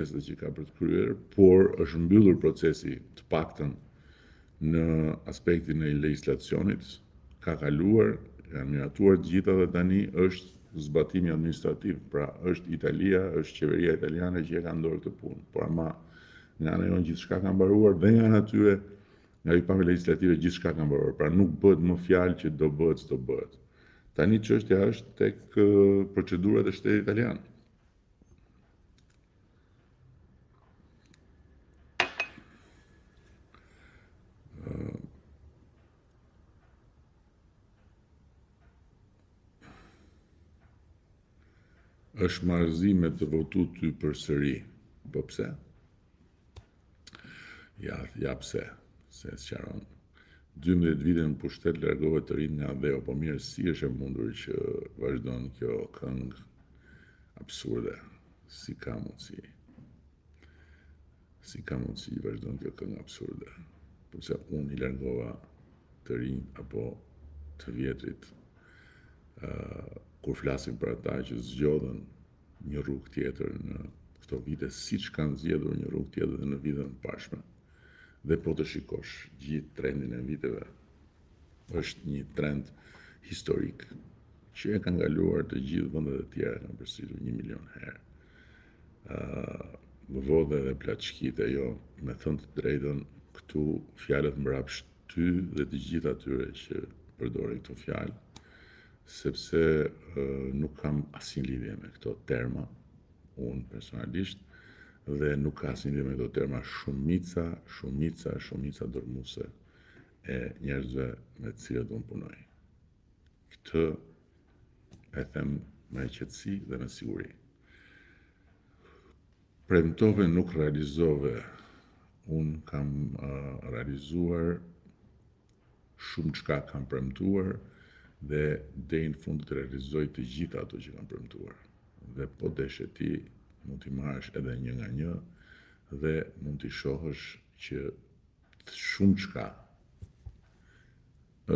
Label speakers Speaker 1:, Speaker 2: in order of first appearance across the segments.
Speaker 1: që ka për të kryer, por është mbyllur procesi të paktën në aspektin e legjislacionit, ka kaluar, janë miratuar të gjitha dhe tani është zbatimi administrativ, pra është Italia, është qeveria italiane që e ka ndorë këtë punë, por ama nga ana jonë gjithçka ka mbaruar dhe nga ana tyre, nga pikpamja legjislative gjithçka ka mbaruar, pra nuk bëhet më fjalë që do bëhet, s'do bëhet. Tani çështja është tek procedurat e shtetit italian. Është marrëzime të votu ty përsëri. Po pse? Ja pse, se sqaron. 12 vite në pushtet largohet të rinë nga dheu, po mirë si është e mundur që vazhdon kjo këngë absurde, si ka mundësi vazhdon kjo këngë absurde, përse unë i largova të rinj apo të vjetrit, kur flasim për ata që zgjodhen një rrugë tjetër në këto vite, siç kanë zgjedhur një rrugë tjetër dhe në vitet e pashme. Dhe po të shikosh gjithë trendin e viteve, është një trend historik që e kanë kaluar të gjithë vendet e tjera, kanë përsëritur 1 milion herë. Vode dhe plaçkite, jo, me thënë të drejtën, këtu fjalët mbrapsht ty dhe të gjithë atyre që përdorin këto fjalë, sepse nuk kam asnjë lidhje me këto terma, unë personalisht, dhe nuk ka asnjë lidhje me këto terma shumica dërmuese e njerëzve me të cilët unë punoj. Këtë e them me qetësi dhe me siguri. Premtove, nuk realizove. Unë kam realizuar shumë çka kam premtuar dhe deri në fund të realizoj të gjitha ato që kam premtuar. Dhe po deshe ti, mund t'i marrësh edhe një nga një dhe mund t'i shohësh që shumë çka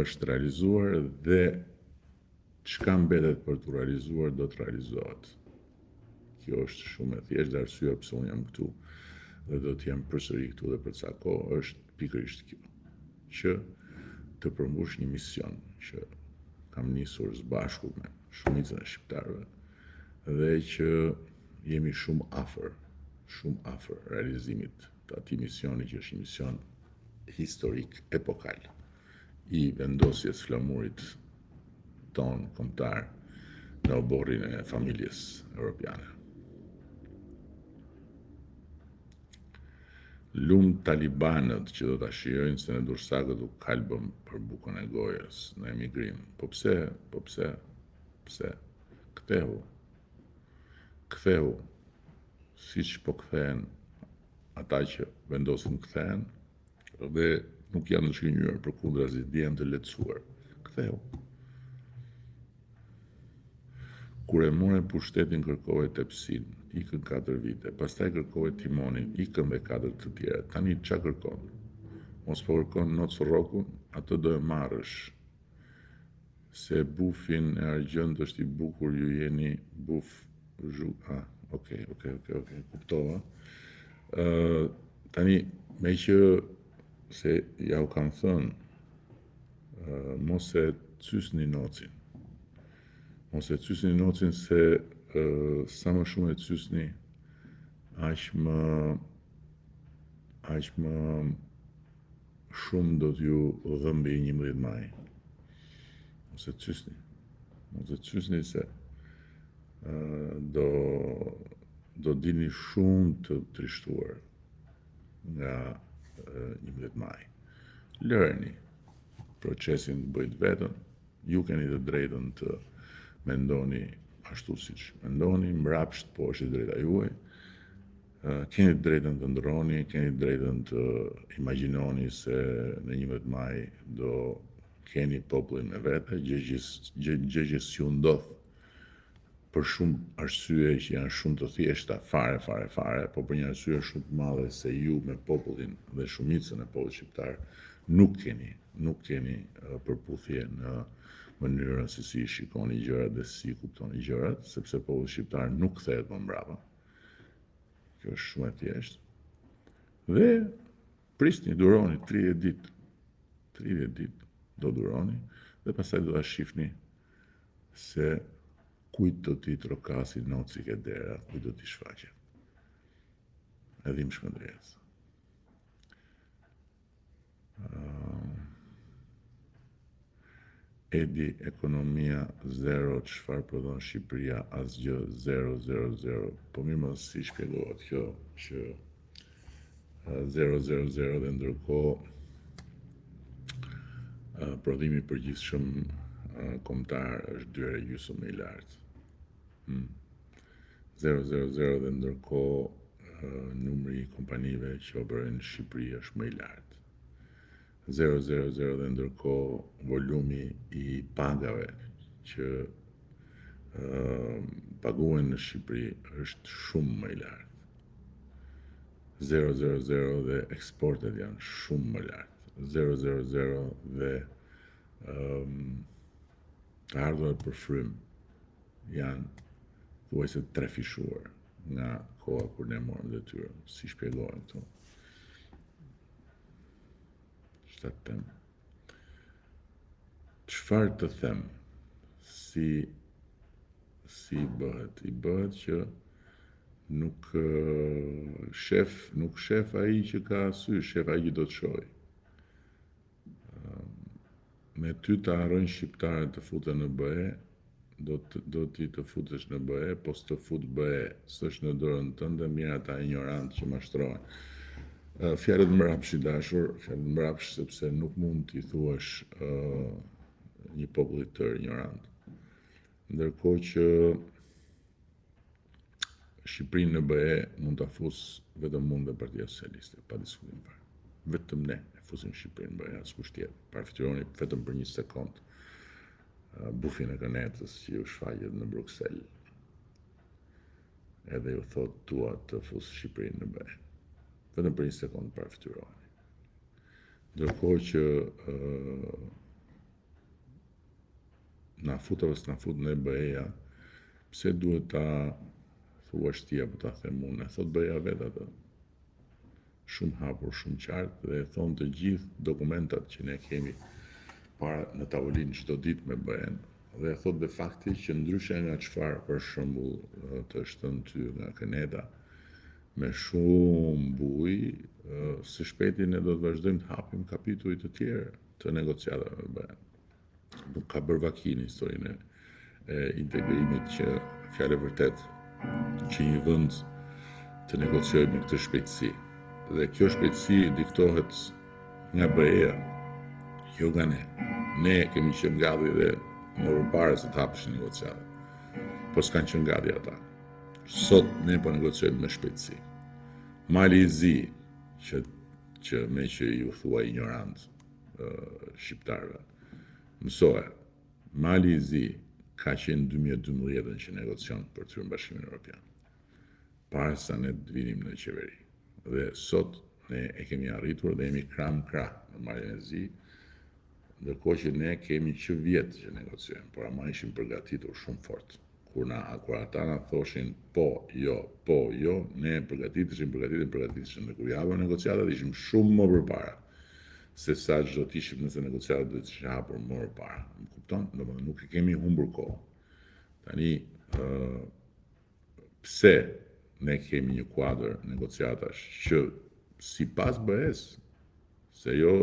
Speaker 1: është realizuar dhe çka mbetet për t'u realizuar do të realizohet. Kjo është shumë e thjeshtë dhe arsyeja pse unë jam këtu dhe do të jem përsëri këtu dhe për ca kohë është pikërisht kjo, që të përmbush një mision që kam nisur së bashku me shumicën e shqiptarëve dhe që jemi shumë afër realizimit të atij misioni që është një mision historik epokal i vendosjes flamurit ton kombëtar në oborrin e familjes europiane. Lumë talibanët që do ta shijojnë se në Dursakët u kalbëm për bukën e gojës në emigrim. Po pse? Ktheu, siç po kthehen ata që vendosin kthehen dhe nuk janë të shkënjyer, përkundrazi janë të lehtësuar. Ktheu. Kur e more pushtetin kërkove tepsin, ikën 4 vite, pastaj kërkove timonin, ikën dhe 4 të tjera. Tani ç'a kërkon? Mos po kërkon Nocrokun, atë do e marrësh. Se bufin e argjend është i bukur, ju jeni buf okej, kuptova. Tani, me që se ja u kam thënë, mos e cysni nocin. Mos e cysni nocin se sa më shumë e cysni, aq më shumë do t'ju dhëmbi 11 maj. Mos e cysni se do dini shumë të trishtuar nga 11 maj. Lëreni procesin të bëjt vetën, ju keni të drejtën të mendoni ashtu siç mendoni, mbrapsht po është drejta juaj. Keni të drejtën të ndroni, keni të drejtën të imagjinoni se në 11 maj do keni popullin me vete, gjë që s'ju ndodh për shumë arsye që janë shumë të thjeshta, fare, po për një arsye shumë të madhe se ju me popullin dhe shumicën e popullit shqiptar nuk keni përputhje në mënyrën se si shikoni gjërat dhe si kuptoni gjërat, sepse populli shqiptar nuk kthehet më mbrapa. kjo është shumë e thjeshtë. Dhe prisni, duroni 30 ditë. 30 ditë do duroni dhe pastaj do ta shihni se kujt do t'i trokasi noci ke dera, kujt do t'i shfaqet. Edhim Shkëndrijës. Edi, ekonomia zero, çfarë prodhon Shqipëria, asgjë, 000. Po mirë mos si shpjegohet kjo që 000 dhe ndërkohë prodhimi i përgjithshëm kombëtar është 2,5 më i lartë. 000 dhe ndërkohë numri i kompanive që operojnë në Shqipëri është më i lartë. 000 dhe ndërkohë volumi i pagave që paguhen në Shqipëri është shumë më i lartë. 000 dhe eksportet janë shumë më lartë. 000 dhe të ardhurat për frym janë thuajse trefishuar nga koha kur ne morëm detyrën. Si shpjegohen këto? Çfarë të them? Si bëhet? I bëhet që nuk shef ai që ka sy, shef ai që do të shohë. Me ty të harrojnë shqiptarët të futen në BE, do ti të futesh në BE, po s'të fut BE, s'është në dorën tënde, mirë ata ignorantë që mashtrohen. Fjalët mbrapsht i dashur, fjalët mbrapsht sepse nuk mund t'i thuash një popullit tërë ignorant. Ndërkohë që Shqipërinë në BE mund ta fus vetëm unë dhe Partia Socialiste, pa diskutim fare. Vetëm ne e fusim Shqipërinë në BE, askush tjetër. Parafitëroni vetëm për 1 sekond bufin e kënetës që ju shfaqet në Bruxelles. Edhe ju thot tua të fus Shqipërinë në BE. Vetëm për 1 sekond parafitëroni. Ndërkohë që na fut apo s'na fut në BE-ja, pse duhet ta thuash ti apo ta them unë? E thot BE-ja vetë atë. Shumë hapur, shumë qartë dhe e thon të gjithë dokumentat që ne kemi para në tavolinë çdo ditë me BE-n dhe e thot de fakti që ndryshe nga çfarë për shembull të shtën ty nga Keneda me shumë bujë, së shpejti ne do të vazhdojmë të hapim kapituj të tjerë të negociatave me BE-n. Nuk ka bërë vakin historinë e integrimit që fjalë vërtet që një vend të negociojë me këtë shpejtësi. Dhe kjo shpejtësi diktohet nga BE-ja, jo nga ne. Ne kemi qenë gati dhe më përpara se të hapeshin negociatat. Po s'kanë qenë gati ata. Sot ne po negociojmë me shpejtësi. Mali i zi që me që ju thua ignorant shqiptarëve. Mësohet, Mali i zi ka qenë 2012 që negocion për të hyrë në Bashkimin Evropian. Para sa ne të vinim në qeveri. Dhe sot ne e kemi arritur dhe jemi krah në Malin e zi, ndërkohë që ne kemi që vjetë që negociojmë, por ama ishim përgatitur shumë fort. Kur ata na thoshin po, jo, ne përgatiteshim dhe kur japëm negociatat ishim shumë më përpara. Se sa çdo të ishim nëse negociatat do të ishin hapur më përpara. Më kupton? Domethënë nuk e kemi humbur kohë. Tani pse ne kemi një kuadër negociatash që sipas BE-s, se jo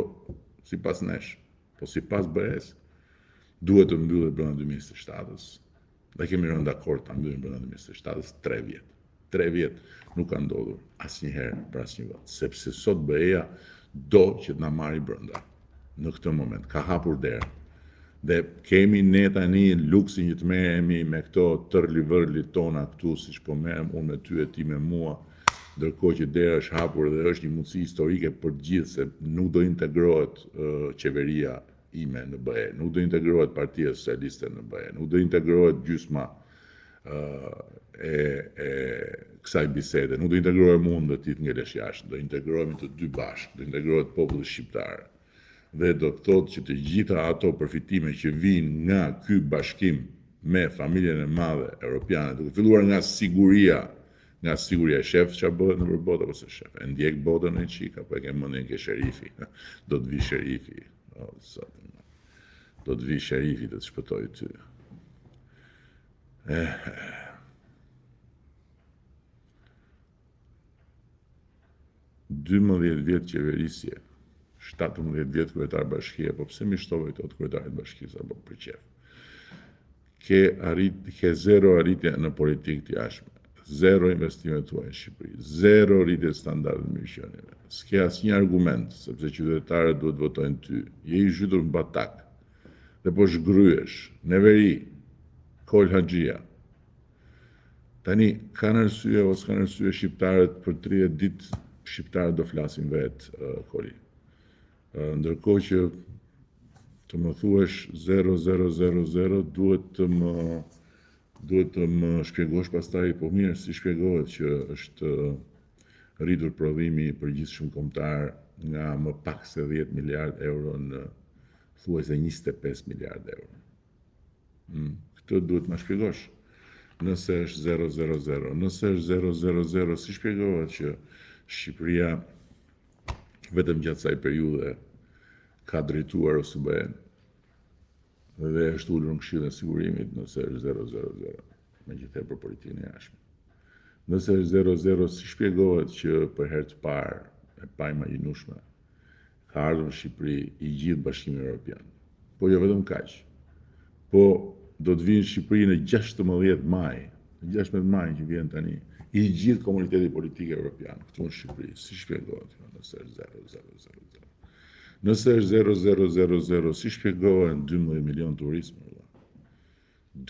Speaker 1: sipas nesh, po sipas BE-s duhet të mbyllet brenda 2027-s. Dhe kemi rënë dakord ta mbyllim brenda 2027-s 3 vjet. 3 vjet nuk ka ndodhur asnjëherë për asnjë vend, sepse sot BE-ja do që të na marrë brenda. Në këtë moment ka hapur derë. Dhe kemi ne tani luksin që të merremi me këto tërli-vërli tona këtu, siç po merrem unë me ty e ti me mua, ndërkohë që dera është hapur dhe është një mundësi historike për të gjithë se nuk do integrohet qeveria ime në BE, nuk do integrohet Partia Socialiste në BE, nuk do integrohet gjysma e kësaj bisede, nuk do integrohem unë dhe ti të ngelesh jashtë, do integrohemi të dy bashkë, do integrohet populli shqiptar. Dhe do të thotë që të gjitha ato përfitime që vijnë nga ky bashkim me familjen e madhe europiane, duke filluar nga siguria Nga siguria e shef çfarë bëhet nëpër botë apo se shef. E ndjek botën e çik apo e ke mendjen ke sherifi. Do të vi sherifi. O zot. Do të vi sherifi të të shpëtoj ty. 12 vjet qeverisje, 17 vjet kryetar bashkie, po pse mi shtove këto të kryetarit bashkisë apo për qef? Ke zero arritje në politikë të jashtme, zero investime tuaja në Shqipëri, zero rritje standardet mirëqenieve. S'ke asnjë argument, sepse qytetarët duhet votojnë ty. Je i zhytur në batak. Dhe po shgryesh, në veri, Kol Haxhia. Tani, kanë arsye ose kanë arsye shqiptarët për 30 ditë shqiptarët do flasin vetë, Koli. Ndërkohë që të më thuesh 0000, duhet të më shpjegosh pastaj, po mirë, si shpjegohet që është rritur prodhimi i përgjithshëm kombëtar nga më pak se 10 miliard euro në thuajse 25 miliard euro. Këtë duhet më shpjegosh. Nëse është 000, nëse është 000, si shpjegohet që Shqipëria vetëm gjatë kësaj periudhe ka drejtuar OSBE-n dhe është ulur në Këshillin e Sigurimit nëse është 000, megjithëse për politikën e jashtme. Nëse është 00, si shpjegohet që për herë të parë e pa imagjinueshme ka ardhur në Shqipëri i gjithë Bashkimi Evropian. Po jo vetëm kaq. Po do të vinë në Shqipëri në 16 maj, që vjen tani, i gjithë komuniteti politik evropian këtu në Shqipëri. Si shpjegohet nëse është 000? Nëse është 000, si shpjegohen 12 milion turistë?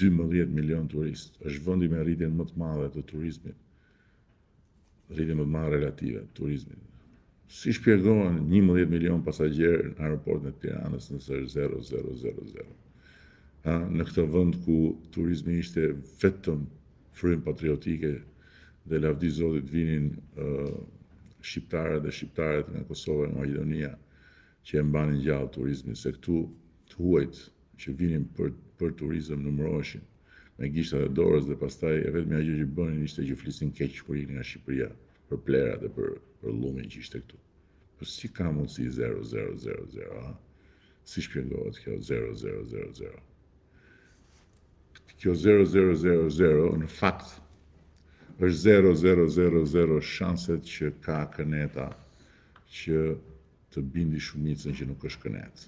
Speaker 1: 12 milion turistë. Është vendi me rritjen më të madhe të turizmit. Rritjen më të madhe relative të turizmit. Si shpjegohen 11 milion pasagjerë në aeroportin e Tiranës nëse është 000? Në këtë vend ku turizmi ishte vetëm frymë patriotike dhe lavdi Zotit vinin shqiptarët nga Kosova dhe Maqedonia që e mbanin gjallë turizmin, se këtu të huajt që vinin për turizëm numëroheshin me gishtat e dorës dhe pastaj e vetmja gjë që bënin ishte që flisin keq kur iknin nga Shqipëria për plerat dhe për llumin që ishte këtu. Po si ka mundësi 000, Si shpjegohet kjo 000? Kjo 0000 në fakt është 0,000 shanset që ka Këneta që të bindi shumicën që nuk është Kënet.